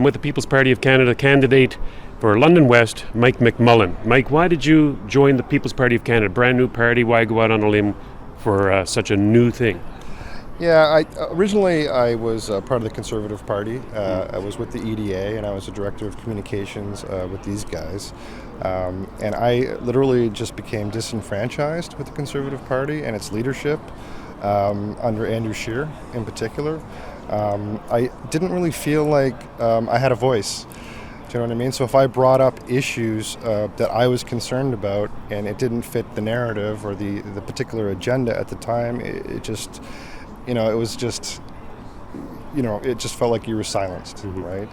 I'm with the People's Party of Canada candidate for London West, Mike McMullen. Mike, why did you join the People's Party of Canada? Brand new party, why go out on a limb for such a new thing? Yeah, originally I was part of the Conservative Party. I was with the EDA and I was a director of communications with these guys. And I literally just became disenfranchised with the Conservative Party and its leadership under Andrew Scheer in particular. I didn't really feel like I had a voice. Do you know what I mean? So if I brought up issues that I was concerned about and it didn't fit the narrative or the particular agenda at the time, it just... it was just, it just felt like you were silenced, right?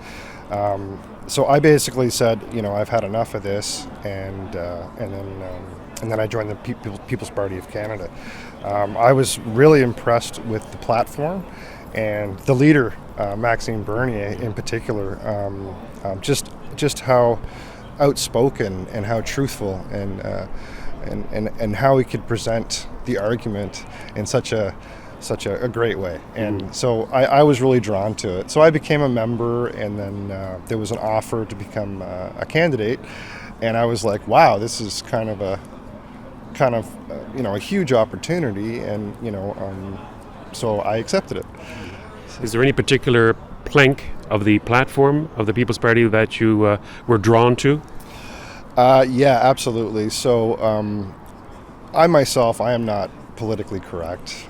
So I basically said, I've had enough of this, and then I joined the People's Party of Canada. I was really impressed with the platform and the leader, Maxime Bernier in particular, just how outspoken and how truthful and how he could present the argument in such a great way. And so I was really drawn to it. So I became a member, and then there was an offer to become a candidate, and I was like, wow, this is kind of a huge opportunity, and so I accepted it. Is there any particular plank of the platform of the People's Party that you were drawn to? Yeah, absolutely. So I am not politically correct.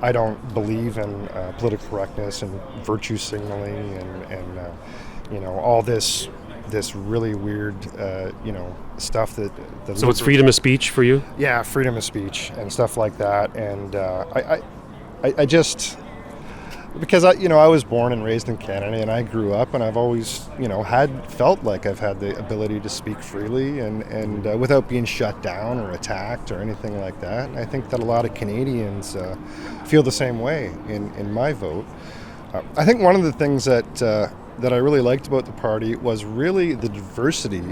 I don't believe in political correctness and virtue signaling and all this really weird stuff that So it's freedom of speech for you? Yeah, freedom of speech and stuff like that. And I just, because I was born and raised in Canada, and I grew up, and I've always felt like I've had the ability to speak freely and without being shut down or attacked or anything like that. And I think that a lot of Canadians feel the same way in my vote. I think one of the things that I really liked about the party was really the diversity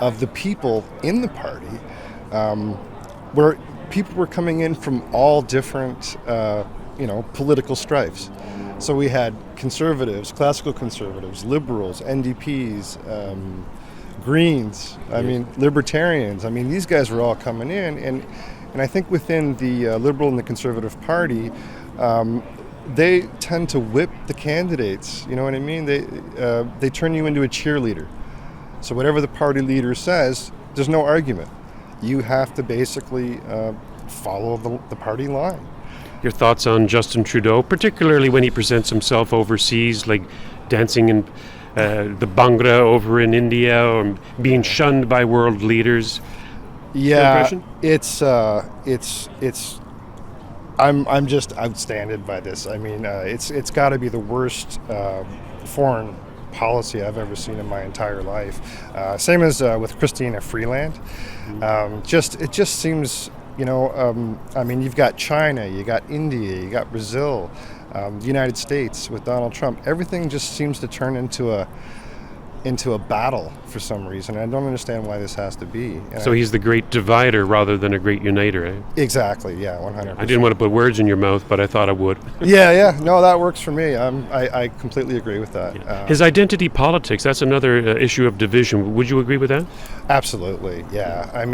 of the people in the party, where people were coming in from all different political stripes. So we had conservatives, classical conservatives, liberals, NDPs, Greens, libertarians. These guys were all coming in, and I think within the Liberal and the Conservative Party, they tend to whip the candidates. You know what I mean? They turn you into a cheerleader. So whatever the party leader says, there's no argument. You have to basically follow the party line. Your thoughts on Justin Trudeau, particularly when he presents himself overseas, like dancing in the Bhangra over in India, or being shunned by world leaders? Yeah, it's I'm just outstanded by this. It's got to be the worst foreign policy I've ever seen in my entire life. Same as with Christina Freeland. It just seems. You've got China, you got India, you got Brazil, the United States with Donald Trump. Everything just seems to turn into a battle for some reason. I don't understand why this has to be. So he's the great divider rather than a great uniter, eh? Exactly, yeah, 100%. I didn't want to put words in your mouth, but I thought I would. Yeah, no, that works for me. I completely agree with that. Yeah. His identity politics, that's another issue of division. Would you agree with that? Absolutely, yeah.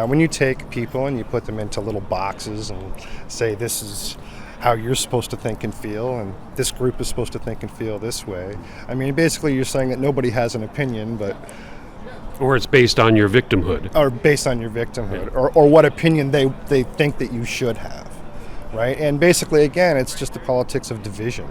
When you take people and you put them into little boxes and say this is how you're supposed to think and feel, and this group is supposed to think and feel this way. Basically you're saying that nobody has an opinion, but... Or it's based on your victimhood. Or based on your victimhood, or what opinion they think that you should have, right? And basically, again, it's just the politics of division,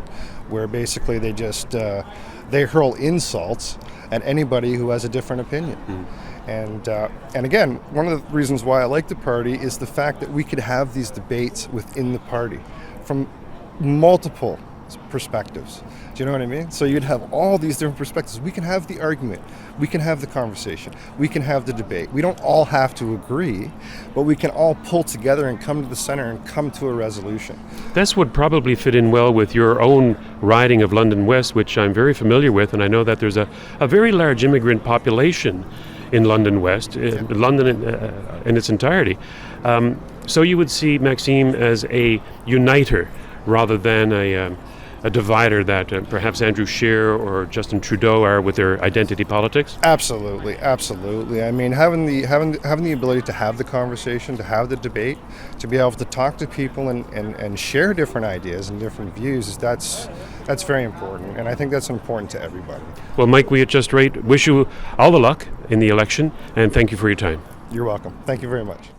where basically they just, they hurl insults at anybody who has a different opinion. And again, one of the reasons why I like the party is the fact that we could have these debates within the party from multiple perspectives. Do you know what I mean? So you'd have all these different perspectives. We can have the argument. We can have the conversation. We can have the debate. We don't all have to agree, but we can all pull together and come to the center and come to a resolution. This would probably fit in well with your own riding of London West, which I'm very familiar with, and I know that there's a very large immigrant population in London West, London in its entirety. So you would see Maxime as a uniter rather than a divider that perhaps Andrew Scheer or Justin Trudeau are with their identity politics? Absolutely, absolutely. I mean, having the ability to have the conversation, to have the debate, to be able to talk to people and share different ideas and different views, that's very important, and I think that's important to everybody. Well, Mike, we at Just Right wish you all the luck in the election, and thank you for your time. You're welcome. Thank you very much.